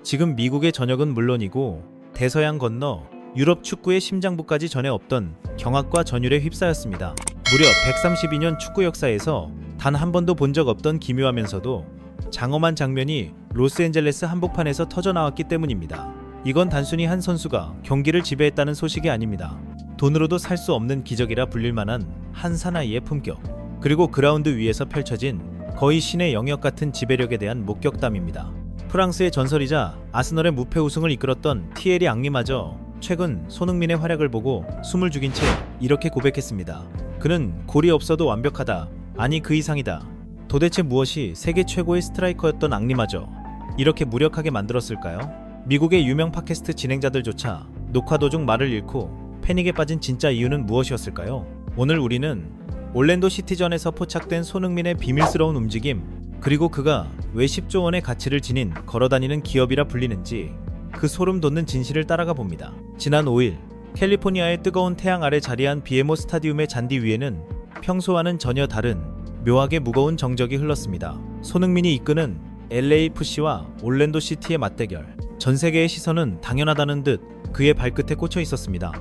지금 미국의 전역은 물론이고 대서양 건너 유럽 축구의 심장부까지 전에 없던 경악과 전율에 휩싸였습니다. 무려 132년 축구 역사에서 단 한 번도 본 적 없던 기묘하면서도 장엄한 장면이 로스앤젤레스 한복판에서 터져나왔기 때문입니다. 이건 단순히 한 선수가 경기를 지배했다는 소식이 아닙니다. 돈으로도 살 수 없는 기적이라 불릴 만한 한 사나이의 품격, 그리고 그라운드 위에서 펼쳐진 거의 신의 영역 같은 지배력에 대한 목격담입니다. 프랑스의 전설이자 아스널의 무패 우승을 이끌었던 티에리 앙리마저 최근 손흥민의 활약을 보고 숨을 죽인 채 이렇게 고백했습니다. 그는 골이 없어도 완벽하다. 아니 그 이상이다. 도대체 무엇이 세계 최고의 스트라이커였던 앙리마저 이렇게 무력하게 만들었을까요? 미국의 유명 팟캐스트 진행자들조차 녹화 도중 말을 잃고 패닉에 빠진 진짜 이유는 무엇이었을까요? 오늘 우리는 올랜도 시티전에서 포착된 손흥민의 비밀스러운 움직임, 그리고 그가 왜 10조 원의 가치를 지닌 걸어다니는 기업이라 불리는지 그 소름 돋는 진실을 따라가 봅니다. 지난 5일 캘리포니아의 뜨거운 태양 아래 자리한 비에모 스타디움의 잔디 위에는 평소와는 전혀 다른 묘하게 무거운 정적이 흘렀습니다. 손흥민이 이끄는 LAFC와 올랜도 시티의 맞대결. 전 세계의 시선은 당연하다는 듯 그의 발끝에 꽂혀 있었습니다.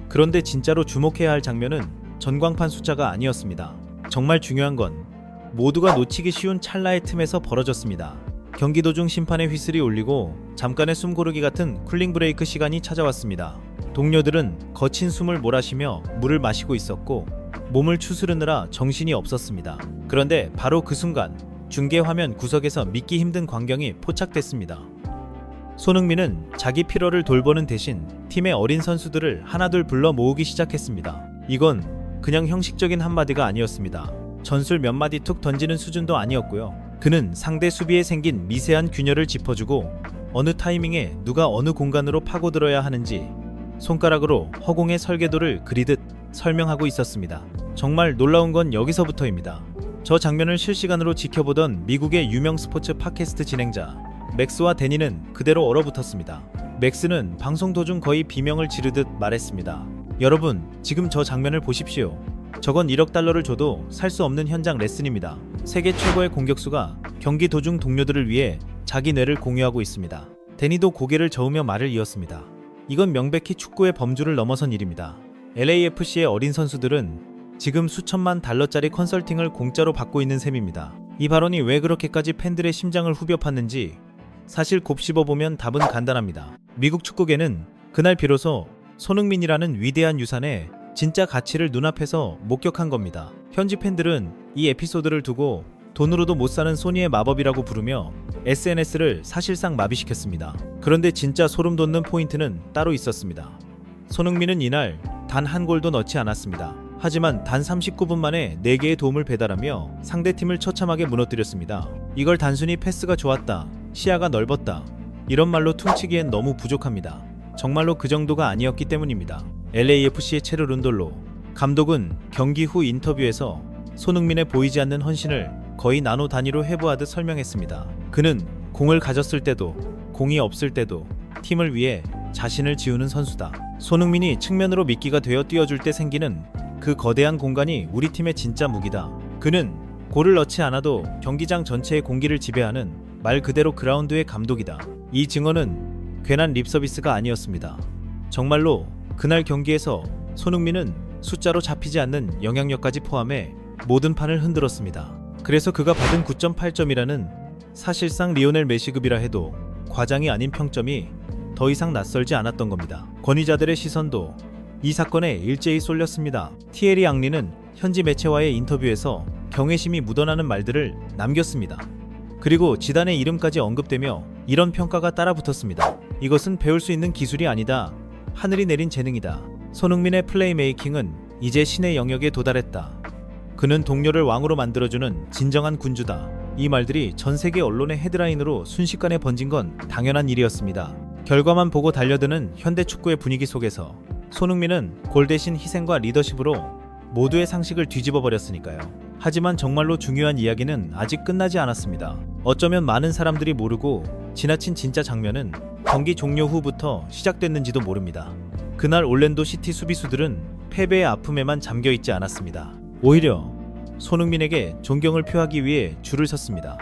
그런데 진짜로 주목해야 할 장면은 전광판 숫자가 아니었습니다. 정말 중요한 건 모두가 놓치기 쉬운 찰나의 틈에서 벌어졌습니다. 경기 도중 심판의 휘슬이 울리고 잠깐의 숨고르기 같은 쿨링 브레이크 시간이 찾아왔습니다. 동료들은 거친 숨을 몰아쉬며 물을 마시고 있었고 몸을 추스르느라 정신이 없었습니다. 그런데 바로 그 순간 중계 화면 구석에서 믿기 힘든 광경이 포착됐습니다. 손흥민은 자기 피로를 돌보는 대신 팀의 어린 선수들을 하나둘 불러 모으기 시작했습니다. 이건 그냥 형식적인 한마디가 아니었습니다. 전술 몇 마디 툭 던지는 수준도 아니었고요. 그는 상대 수비에 생긴 미세한 균열을 짚어주고 어느 타이밍에 누가 어느 공간으로 파고들어야 하는지 손가락으로 허공의 설계도를 그리듯 설명하고 있었습니다. 정말 놀라운 건 여기서부터입니다. 저 장면을 실시간으로 지켜보던 미국의 유명 스포츠 팟캐스트 진행자 맥스와 데니는 그대로 얼어붙었습니다. 맥스는 방송 도중 거의 비명을 지르듯 말했습니다. 여러분, 지금 저 장면을 보십시오. 저건 1억 달러를 줘도 살 수 없는 현장 레슨입니다. 세계 최고의 공격수가 경기 도중 동료들을 위해 자기 뇌를 공유하고 있습니다. 데니도 고개를 저으며 말을 이었습니다. 이건 명백히 축구의 범주를 넘어선 일입니다. LAFC의 어린 선수들은 지금 수천만 달러짜리 컨설팅을 공짜로 받고 있는 셈입니다. 이 발언이 왜 그렇게까지 팬들의 심장을 후벼 팠는지 사실 곱씹어보면 답은 간단합니다. 미국 축구계는 그날 비로소 손흥민이라는 위대한 유산의 진짜 가치를 눈앞에서 목격한 겁니다. 현지 팬들은 이 에피소드를 두고 돈으로도 못 사는 소니의 마법이라고 부르며 SNS를 사실상 마비시켰습니다. 그런데 진짜 소름 돋는 포인트는 따로 있었습니다. 손흥민은 이날 단 한 골도 넣지 않았습니다. 하지만 단 39분 만에 4개의 도움을 배달하며 상대팀을 처참하게 무너뜨렸습니다. 이걸 단순히 패스가 좋았다, 시야가 넓었다, 이런 말로 퉁치기엔 너무 부족합니다. 정말로 그 정도가 아니었기 때문입니다. LAFC의 체르 룬돌로 감독은 경기 후 인터뷰에서 손흥민의 보이지 않는 헌신을 거의 나노 단위로 해부하듯 설명했습니다. 그는 공을 가졌을 때도 공이 없을 때도 팀을 위해 자신을 지우는 선수다. 손흥민이 측면으로 미끼가 되어 뛰어줄 때 생기는 그 거대한 공간이 우리 팀의 진짜 무기다. 그는 골을 넣지 않아도 경기장 전체의 공기를 지배하는 말 그대로 그라운드의 감독이다. 이 증언은 괜한 립서비스가 아니었습니다. 정말로 그날 경기에서 손흥민은 숫자로 잡히지 않는 영향력까지 포함해 모든 판을 흔들었습니다. 그래서 그가 받은 9.8점이라는 사실상 리오넬 메시급이라 해도 과장이 아닌 평점이 더 이상 낯설지 않았던 겁니다. 권위자들의 시선도 이 사건에 일제히 쏠렸습니다. 티에리 앙리는 현지 매체와의 인터뷰에서 경외심이 묻어나는 말들을 남겼습니다. 그리고 지단의 이름까지 언급되며 이런 평가가 따라붙었습니다. 이것은 배울 수 있는 기술이 아니다. 하늘이 내린 재능이다. 손흥민의 플레이메이킹은 이제 신의 영역에 도달했다. 그는 동료를 왕으로 만들어주는 진정한 군주다. 이 말들이 전 세계 언론의 헤드라인으로 순식간에 번진 건 당연한 일이었습니다. 결과만 보고 달려드는 현대 축구의 분위기 속에서 손흥민은 골 대신 희생과 리더십으로 모두의 상식을 뒤집어 버렸으니까요. 하지만 정말로 중요한 이야기는 아직 끝나지 않았습니다. 어쩌면 많은 사람들이 모르고 지나친 진짜 장면은 경기 종료 후부터 시작됐는지도 모릅니다. 그날 올랜도 시티 수비수들은 패배의 아픔에만 잠겨있지 않았습니다. 오히려 손흥민에게 존경을 표하기 위해 줄을 섰습니다.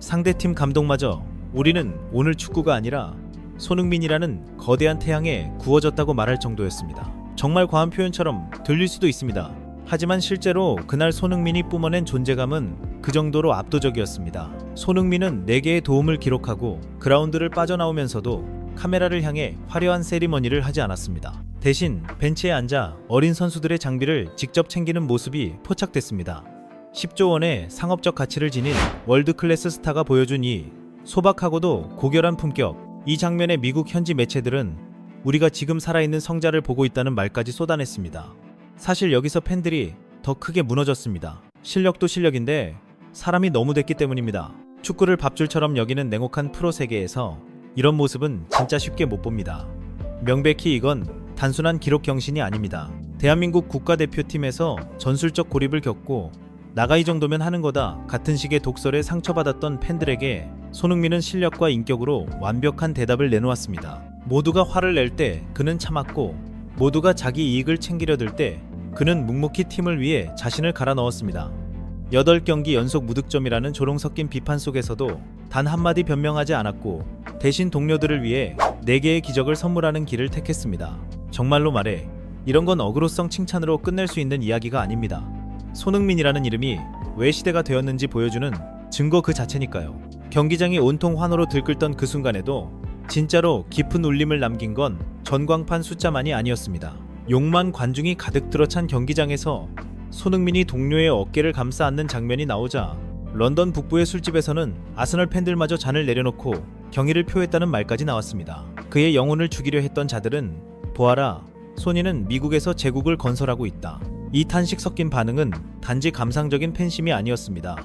상대팀 감독마저 우리는 오늘 축구가 아니라 손흥민이라는 거대한 태양에 구워졌다고 말할 정도였습니다. 정말 과한 표현처럼 들릴 수도 있습니다. 하지만 실제로 그날 손흥민이 뿜어낸 존재감은 그 정도로 압도적이었습니다. 손흥민은 4개의 도움을 기록하고 그라운드를 빠져나오면서도 카메라를 향해 화려한 세리머니를 하지 않았습니다. 대신 벤치에 앉아 어린 선수들의 장비를 직접 챙기는 모습이 포착됐습니다. 10조 원의 상업적 가치를 지닌 월드클래스 스타가 보여준 이 소박하고도 고결한 품격, 이 장면에 미국 현지 매체들은 우리가 지금 살아있는 성자를 보고 있다는 말까지 쏟아냈습니다. 사실 여기서 팬들이 더 크게 무너졌습니다. 실력도 실력인데 사람이 너무 됐기 때문입니다. 축구를 밥줄처럼 여기는 냉혹한 프로 세계에서 이런 모습은 진짜 쉽게 못 봅니다. 명백히 이건 단순한 기록 경신이 아닙니다. 대한민국 국가대표팀에서 전술적 고립을 겪고 나가 이 정도면 하는 거다 같은 식의 독설에 상처받았던 팬들에게 손흥민은 실력과 인격으로 완벽한 대답을 내놓았습니다. 모두가 화를 낼 때 그는 참았고 모두가 자기 이익을 챙기려 들 때 그는 묵묵히 팀을 위해 자신을 갈아 넣었습니다. 8경기 연속 무득점이라는 조롱 섞인 비판 속에서도 단 한마디 변명하지 않았고 대신 동료들을 위해 4개의 기적을 선물하는 길을 택했습니다. 정말로 말해 이런 건 어그로성 칭찬으로 끝낼 수 있는 이야기가 아닙니다. 손흥민이라는 이름이 왜 시대가 되었는지 보여주는 증거 그 자체니까요. 경기장이 온통 환호로 들끓던 그 순간에도 진짜로 깊은 울림을 남긴 건 전광판 숫자만이 아니었습니다. 욕만 관중이 가득 들어찬 경기장에서 손흥민이 동료의 어깨를 감싸 안는 장면이 나오자 런던 북부의 술집에서는 아스널 팬들마저 잔을 내려놓고 경의를 표했다는 말까지 나왔습니다. 그의 영혼을 죽이려 했던 자들은 보아라, 소니는 미국에서 제국을 건설하고 있다. 이 탄식 섞인 반응은 단지 감상적인 팬심이 아니었습니다.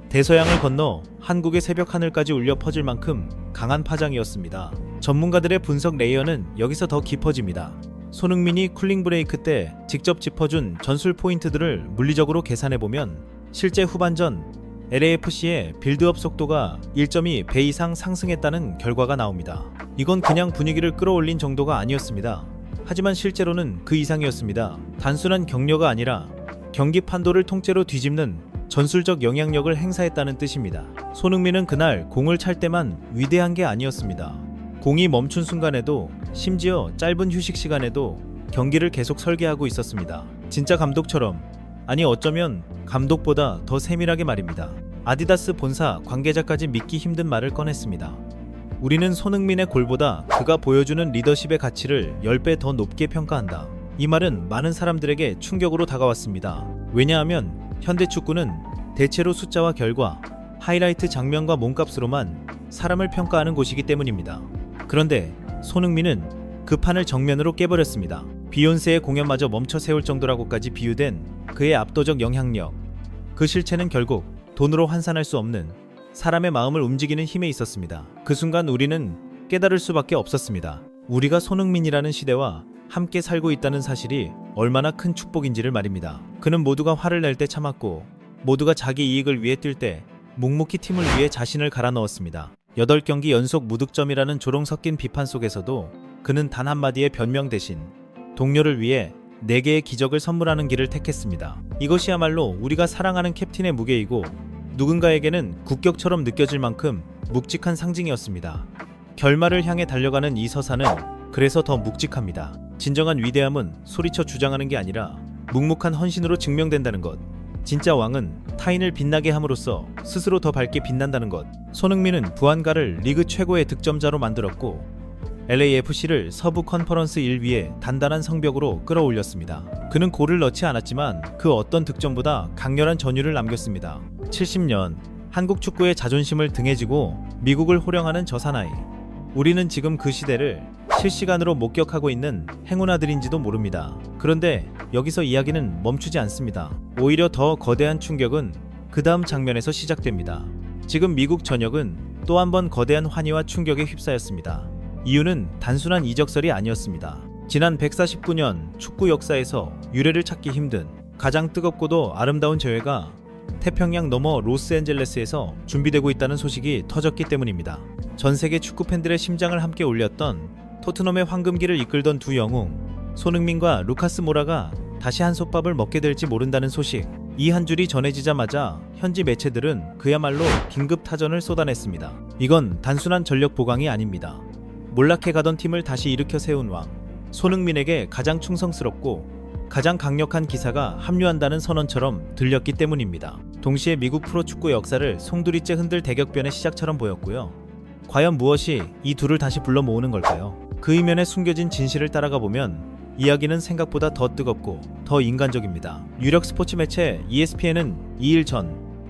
대서양을 건너 한국의 새벽 하늘까지 울려 퍼질 만큼 강한 파장이었습니다. 전문가들의 분석 레이어는 여기서 더 깊어집니다. 손흥민이 쿨링 브레이크 때 직접 짚어준 전술 포인트들을 물리적으로 계산해보면 실제 후반전 LAFC의 빌드업 속도가 1.2배 이상 상승했다는 결과가 나옵니다. 이건 그냥 분위기를 끌어올린 정도가 아니었습니다. 하지만 실제로는 그 이상이었습니다. 단순한 격려가 아니라 경기 판도를 통째로 뒤집는 전술적 영향력을 행사했다는 뜻입니다. 손흥민은 그날 공을 찰 때만 위대한 게 아니었습니다. 공이 멈춘 순간에도 심지어 짧은 휴식 시간에도 경기를 계속 설계하고 있었습니다. 진짜 감독처럼, 아니 어쩌면 감독보다 더 세밀하게 말입니다. 아디다스 본사 관계자까지 믿기 힘든 말을 꺼냈습니다. 우리는 손흥민의 골보다 그가 보여주는 리더십의 가치를 10배 더 높게 평가한다. 이 말은 많은 사람들에게 충격으로 다가왔습니다. 왜냐하면 현대 축구는 대체로 숫자와 결과, 하이라이트 장면과 몸값으로만 사람을 평가하는 곳이기 때문입니다. 그런데 손흥민은 그 판을 정면으로 깨버렸습니다. 비욘세의 공연마저 멈춰 세울 정도라고까지 비유된 그의 압도적 영향력. 그 실체는 결국 돈으로 환산할 수 없는 사람의 마음을 움직이는 힘에 있었습니다. 그 순간 우리는 깨달을 수밖에 없었습니다. 우리가 손흥민이라는 시대와 함께 살고 있다는 사실이 얼마나 큰 축복인지를 말입니다. 그는 모두가 화를 낼 때 참았고 모두가 자기 이익을 위해 뛸 때 묵묵히 팀을 위해 자신을 갈아 넣었습니다. 8경기 연속 무득점이라는 조롱 섞인 비판 속에서도 그는 단 한마디의 변명 대신 동료를 위해 4개의 기적을 선물하는 길을 택했습니다. 이것이야말로 우리가 사랑하는 캡틴의 무게이고 누군가에게는 국격처럼 느껴질 만큼 묵직한 상징이었습니다. 결말을 향해 달려가는 이 서사는 그래서 더 묵직합니다. 진정한 위대함은 소리쳐 주장하는 게 아니라 묵묵한 헌신으로 증명된다는 것. 진짜 왕은 타인을 빛나게 함으로써 스스로 더 밝게 빛난다는 것. 손흥민은 부안가를 리그 최고의 득점자로 만들었고 LAFC를 서부 컨퍼런스 1위의 단단한 성벽으로 끌어올렸습니다. 그는 골을 넣지 않았지만 그 어떤 득점보다 강렬한 전율을 남겼습니다. 70년 한국 축구의 자존심을 등에 지고 미국을 호령하는 저 사나이. 우리는 지금 그 시대를 실시간으로 목격하고 있는 행운아들인지도 모릅니다. 그런데 여기서 이야기는 멈추지 않습니다. 오히려 더 거대한 충격은 그 다음 장면에서 시작됩니다. 지금 미국 전역은 또 한 번 거대한 환희와 충격에 휩싸였습니다. 이유는 단순한 이적설이 아니었습니다. 지난 149년 축구 역사에서 유례를 찾기 힘든 가장 뜨겁고도 아름다운 재회가 태평양 너머 로스앤젤레스에서 준비되고 있다는 소식이 터졌기 때문입니다. 전 세계 축구 팬들의 심장을 함께 울렸던 토트넘의 황금기를 이끌던 두 영웅 손흥민과 루카스 모라가 다시 한솥밥을 먹게 될지 모른다는 소식. 이 한 줄이 전해지자마자 현지 매체들은 그야말로 긴급 타전을 쏟아냈습니다. 이건 단순한 전력 보강이 아닙니다. 몰락해가던 팀을 다시 일으켜 세운 왕. 손흥민에게 가장 충성스럽고 가장 강력한 기사가 합류한다는 선언처럼 들렸기 때문입니다. 동시에 미국 프로축구 역사를 송두리째 흔들 대격변의 시작처럼 보였고요. 과연 무엇이 이 둘을 다시 불러 모으는 걸까요? 그 이면에 숨겨진 진실을 따라가 보면 이야기는 생각보다 더 뜨겁고 더 인간적입니다. 유력 스포츠 매체 ESPN은 2일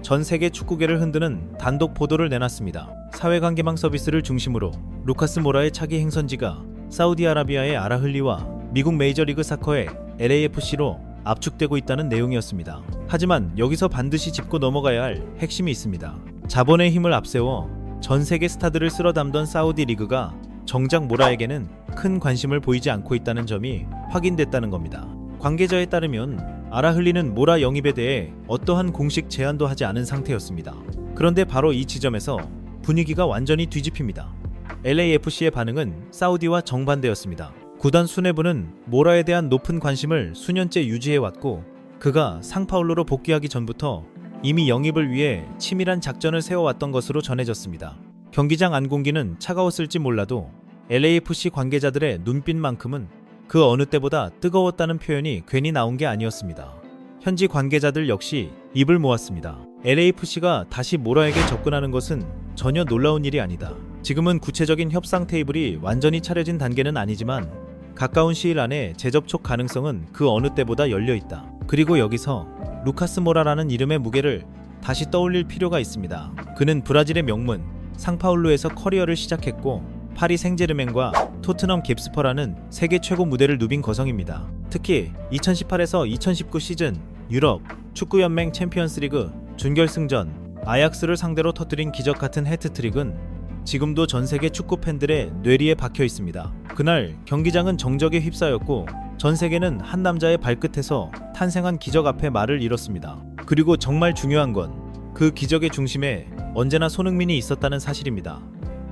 전 세계 축구계를 흔드는 단독 보도를 내놨습니다. 사회관계망 서비스를 중심으로 루카스 모라의 차기 행선지가 사우디아라비아의 알아흘리와 미국 메이저리그 사커의 LAFC로 압축되고 있다는 내용이었습니다. 하지만 여기서 반드시 짚고 넘어가야 할 핵심이 있습니다. 자본의 힘을 앞세워 전 세계 스타들을 쓸어 담던 사우디 리그가 정작 모라에게는 큰 관심을 보이지 않고 있다는 점이 확인됐다는 겁니다. 관계자에 따르면 알아흘리는 모라 영입에 대해 어떠한 공식 제안도 하지 않은 상태였습니다. 그런데 바로 이 지점에서 분위기가 완전히 뒤집힙니다. LAFC의 반응은 사우디와 정반대였습니다. 구단 수뇌부는 모라에 대한 높은 관심을 수년째 유지해왔고 그가 상파울루로 복귀하기 전부터 이미 영입을 위해 치밀한 작전을 세워왔던 것으로 전해졌습니다. 경기장 안공기는 차가웠을지 몰라도 LAFC 관계자들의 눈빛만큼은 그 어느 때보다 뜨거웠다는 표현이 괜히 나온 게 아니었습니다. 현지 관계자들 역시 입을 모았습니다. LAFC가 다시 모라에게 접근하는 것은 전혀 놀라운 일이 아니다. 지금은 구체적인 협상 테이블이 완전히 차려진 단계는 아니지만 가까운 시일 안에 재접촉 가능성은 그 어느 때보다 열려있다. 그리고 여기서 루카스 모라라는 이름의 무게를 다시 떠올릴 필요가 있습니다. 그는 브라질의 명문 상파울루에서 커리어를 시작했고 파리 생제르맹과 토트넘 깁스퍼라는 세계 최고 무대를 누빈 거성입니다. 특히 2018에서 2019 시즌 유럽 축구연맹 챔피언스리그 준결승전 아약스를 상대로 터뜨린 기적같은 해트트릭은 지금도 전세계 축구 팬들의 뇌리에 박혀 있습니다. 그날 경기장은 정적에 휩싸였고 전 세계는 한 남자의 발끝에서 탄생한 기적 앞에 말을 잃었습니다. 그리고 정말 중요한 건 그 기적의 중심에 언제나 손흥민이 있었다는 사실입니다.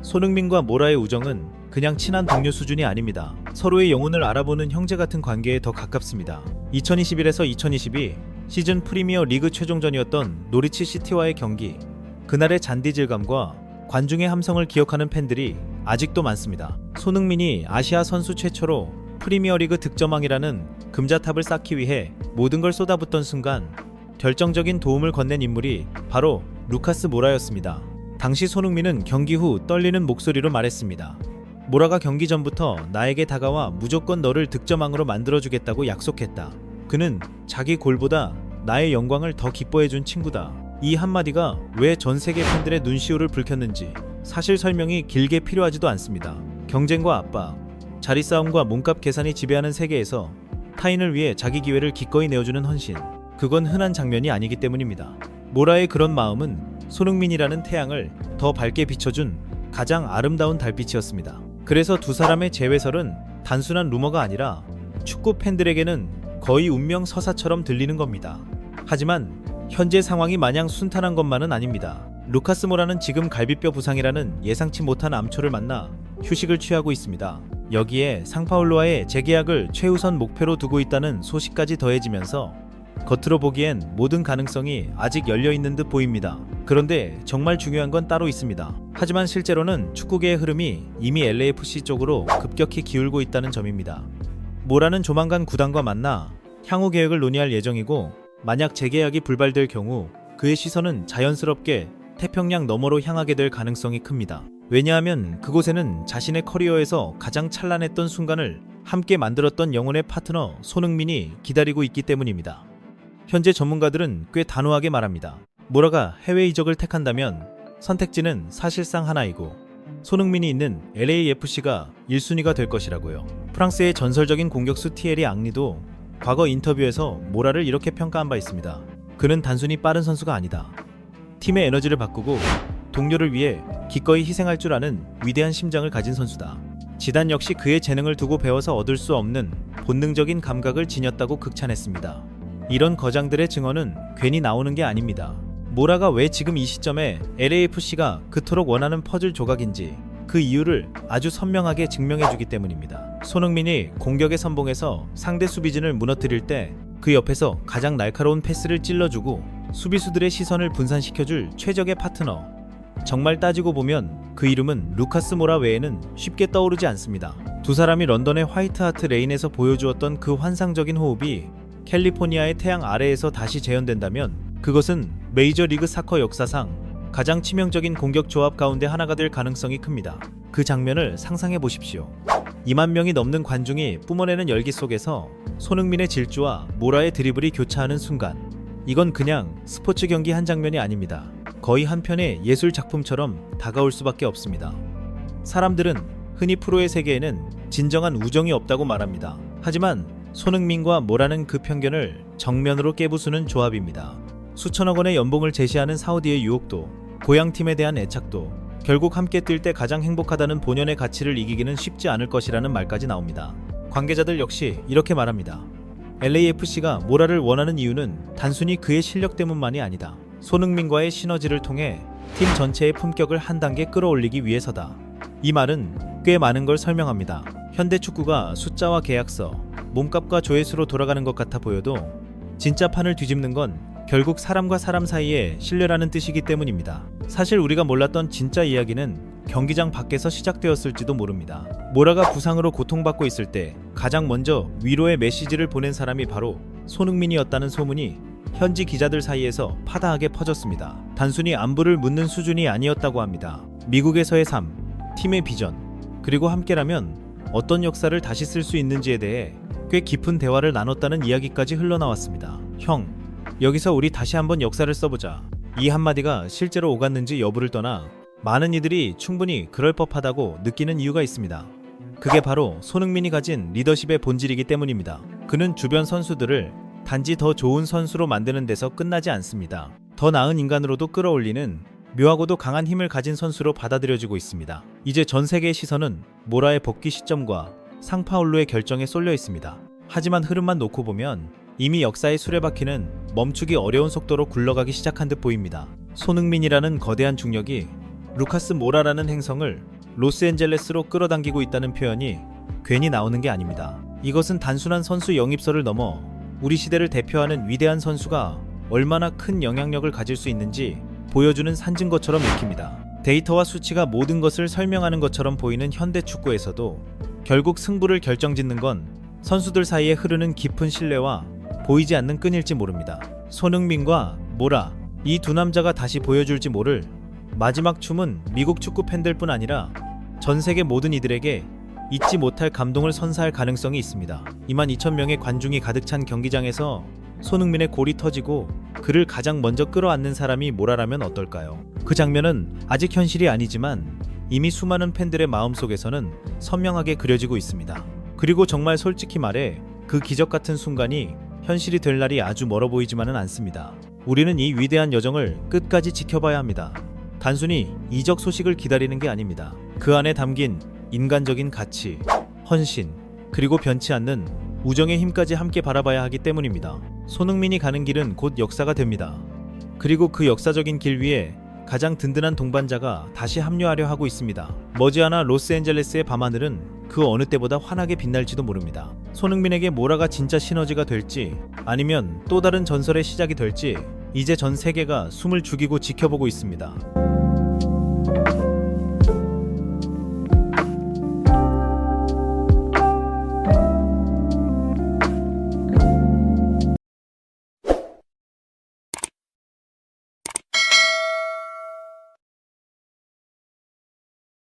손흥민과 모라의 우정은 그냥 친한 동료 수준이 아닙니다. 서로의 영혼을 알아보는 형제 같은 관계에 더 가깝습니다. 2021에서 2022 시즌 프리미어 리그 최종전이었던 노리치 시티와의 경기. 그날의 잔디질감과 관중의 함성을 기억하는 팬들이 아직도 많습니다. 손흥민이 아시아 선수 최초로 프리미어리그 득점왕이라는 금자탑을 쌓기 위해 모든 걸 쏟아붓던 순간 결정적인 도움을 건넨 인물이 바로 루카스 모라였습니다. 당시 손흥민은 경기 후 떨리는 목소리로 말했습니다. 모라가 경기 전부터 나에게 다가와 무조건 너를 득점왕으로 만들어주겠다고 약속했다. 그는 자기 골보다 나의 영광을 더 기뻐해준 친구다. 이 한마디가 왜 전 세계 팬들의 눈시울을 붉혔는지 사실 설명이 길게 필요하지도 않습니다. 경쟁과 압박, 자리싸움과 몸값 계산이 지배하는 세계에서 타인을 위해 자기 기회를 기꺼이 내어주는 헌신, 그건 흔한 장면이 아니기 때문입니다. 모라의 그런 마음은 손흥민이라는 태양을 더 밝게 비춰준 가장 아름다운 달빛이었습니다. 그래서 두 사람의 재회설은 단순한 루머가 아니라 축구 팬들에게는 거의 운명 서사처럼 들리는 겁니다. 하지만 현재 상황이 마냥 순탄한 것만은 아닙니다. 루카스 모라는 지금 갈비뼈 부상이라는 예상치 못한 암초를 만나 휴식을 취하고 있습니다. 여기에 상파울루와의 재계약을 최우선 목표로 두고 있다는 소식까지 더해지면서 겉으로 보기엔 모든 가능성이 아직 열려있는 듯 보입니다. 그런데 정말 중요한 건 따로 있습니다. 하지만 실제로는 축구계의 흐름이 이미 LAFC 쪽으로 급격히 기울고 있다는 점입니다. 모라는 조만간 구단과 만나 향후 계획을 논의할 예정이고 만약 재계약이 불발될 경우 그의 시선은 자연스럽게 태평양 너머로 향하게 될 가능성이 큽니다. 왜냐하면 그곳에는 자신의 커리어에서 가장 찬란했던 순간을 함께 만들었던 영혼의 파트너 손흥민이 기다리고 있기 때문입니다. 현재 전문가들은 꽤 단호하게 말합니다. 모라가 해외 이적을 택한다면 선택지는 사실상 하나이고 손흥민이 있는 LAFC가 1순위가 될 것이라고요. 프랑스의 전설적인 공격수 티에리 앙리도 과거 인터뷰에서 모라를 이렇게 평가한 바 있습니다. 그는 단순히 빠른 선수가 아니다. 팀의 에너지를 바꾸고 동료를 위해 기꺼이 희생할 줄 아는 위대한 심장을 가진 선수다. 지단 역시 그의 재능을 두고 배워서 얻을 수 없는 본능적인 감각을 지녔다고 극찬했습니다. 이런 거장들의 증언은 괜히 나오는 게 아닙니다. 모라가 왜 지금 이 시점에 LAFC가 그토록 원하는 퍼즐 조각인지 그 이유를 아주 선명하게 증명해주기 때문입니다. 손흥민이 공격의 선봉에서 상대 수비진을 무너뜨릴 때 그 옆에서 가장 날카로운 패스를 찔러주고 수비수들의 시선을 분산시켜줄 최적의 파트너. 정말 따지고 보면 그 이름은 루카스 모라 외에는 쉽게 떠오르지 않습니다. 두 사람이 런던의 화이트 하트 레인에서 보여주었던 그 환상적인 호흡이 캘리포니아의 태양 아래에서 다시 재현된다면 그것은 메이저리그 사커 역사상 가장 치명적인 공격 조합 가운데 하나가 될 가능성이 큽니다. 그 장면을 상상해 보십시오. 2만 명이 넘는 관중이 뿜어내는 열기 속에서 손흥민의 질주와 모라의 드리블이 교차하는 순간, 이건 그냥 스포츠 경기 한 장면이 아닙니다. 거의 한 편의 예술 작품처럼 다가올 수밖에 없습니다. 사람들은 흔히 프로의 세계에는 진정한 우정이 없다고 말합니다. 하지만 손흥민과 모라는 그 편견을 정면으로 깨부수는 조합입니다. 수천억 원의 연봉을 제시하는 사우디의 유혹도, 고향팀에 대한 애착도, 결국 함께 뛸 때 가장 행복하다는 본연의 가치를 이기기는 쉽지 않을 것이라는 말까지 나옵니다. 관계자들 역시 이렇게 말합니다. LAFC가 모라를 원하는 이유는 단순히 그의 실력 때문만이 아니다. 손흥민과의 시너지를 통해 팀 전체의 품격을 한 단계 끌어올리기 위해서다. 이 말은 꽤 많은 걸 설명합니다. 현대 축구가 숫자와 계약서, 몸값과 조회수로 돌아가는 것 같아 보여도 진짜 판을 뒤집는 건 결국 사람과 사람 사이의 신뢰라는 뜻이기 때문입니다. 사실 우리가 몰랐던 진짜 이야기는 경기장 밖에서 시작되었을지도 모릅니다. 모라가 부상으로 고통받고 있을 때 가장 먼저 위로의 메시지를 보낸 사람이 바로 손흥민이었다는 소문이 현지 기자들 사이에서 파다하게 퍼졌습니다. 단순히 안부를 묻는 수준이 아니었다고 합니다. 미국에서의 삶, 팀의 비전, 그리고 함께라면 어떤 역사를 다시 쓸 수 있는지에 대해 꽤 깊은 대화를 나눴다는 이야기까지 흘러나왔습니다. 형, 여기서 우리 다시 한번 역사를 써보자. 이 한마디가 실제로 오갔는지 여부를 떠나 많은 이들이 충분히 그럴 법하다고 느끼는 이유가 있습니다. 그게 바로 손흥민이 가진 리더십의 본질이기 때문입니다. 그는 주변 선수들을 단지 더 좋은 선수로 만드는 데서 끝나지 않습니다. 더 나은 인간으로도 끌어올리는 묘하고도 강한 힘을 가진 선수로 받아들여지고 있습니다. 이제 전 세계의 시선은 모라의 복귀 시점과 상파울루의 결정에 쏠려 있습니다. 하지만 흐름만 놓고 보면 이미 역사의 수레바퀴는 멈추기 어려운 속도로 굴러가기 시작한 듯 보입니다. 손흥민이라는 거대한 중력이 루카스 모라라는 행성을 로스앤젤레스로 끌어당기고 있다는 표현이 괜히 나오는 게 아닙니다. 이것은 단순한 선수 영입설을 넘어 우리 시대를 대표하는 위대한 선수가 얼마나 큰 영향력을 가질 수 있는지 보여주는 산증거처럼 읽힙니다. 데이터와 수치가 모든 것을 설명하는 것처럼 보이는 현대 축구에서도 결국 승부를 결정짓는 건 선수들 사이에 흐르는 깊은 신뢰와 보이지 않는 끈일지 모릅니다. 손흥민과 모라, 이 두 남자가 다시 보여줄지 모를 마지막 춤은 미국 축구 팬들뿐 아니라 전 세계 모든 이들에게 잊지 못할 감동을 선사할 가능성이 있습니다. 22,000명의 관중이 가득 찬 경기장에서 손흥민의 골이 터지고 그를 가장 먼저 끌어안는 사람이 모라라면 어떨까요? 그 장면은 아직 현실이 아니지만 이미 수많은 팬들의 마음속에서는 선명하게 그려지고 있습니다. 그리고 정말 솔직히 말해 그 기적 같은 순간이 현실이 될 날이 아주 멀어 보이지만은 않습니다. 우리는 이 위대한 여정을 끝까지 지켜봐야 합니다. 단순히 이적 소식을 기다리는 게 아닙니다. 그 안에 담긴 인간적인 가치, 헌신, 그리고 변치 않는 우정의 힘까지 함께 바라봐야 하기 때문입니다. 손흥민이 가는 길은 곧 역사가 됩니다. 그리고 그 역사적인 길 위에 가장 든든한 동반자가 다시 합류하려 하고 있습니다. 머지않아 로스앤젤레스의 밤하늘은 그 어느 때보다 환하게 빛날지도 모릅니다. 손흥민에게 모라가 진짜 시너지가 될지 아니면 또 다른 전설의 시작이 될지 이제 전 세계가 숨을 죽이고 지켜보고 있습니다.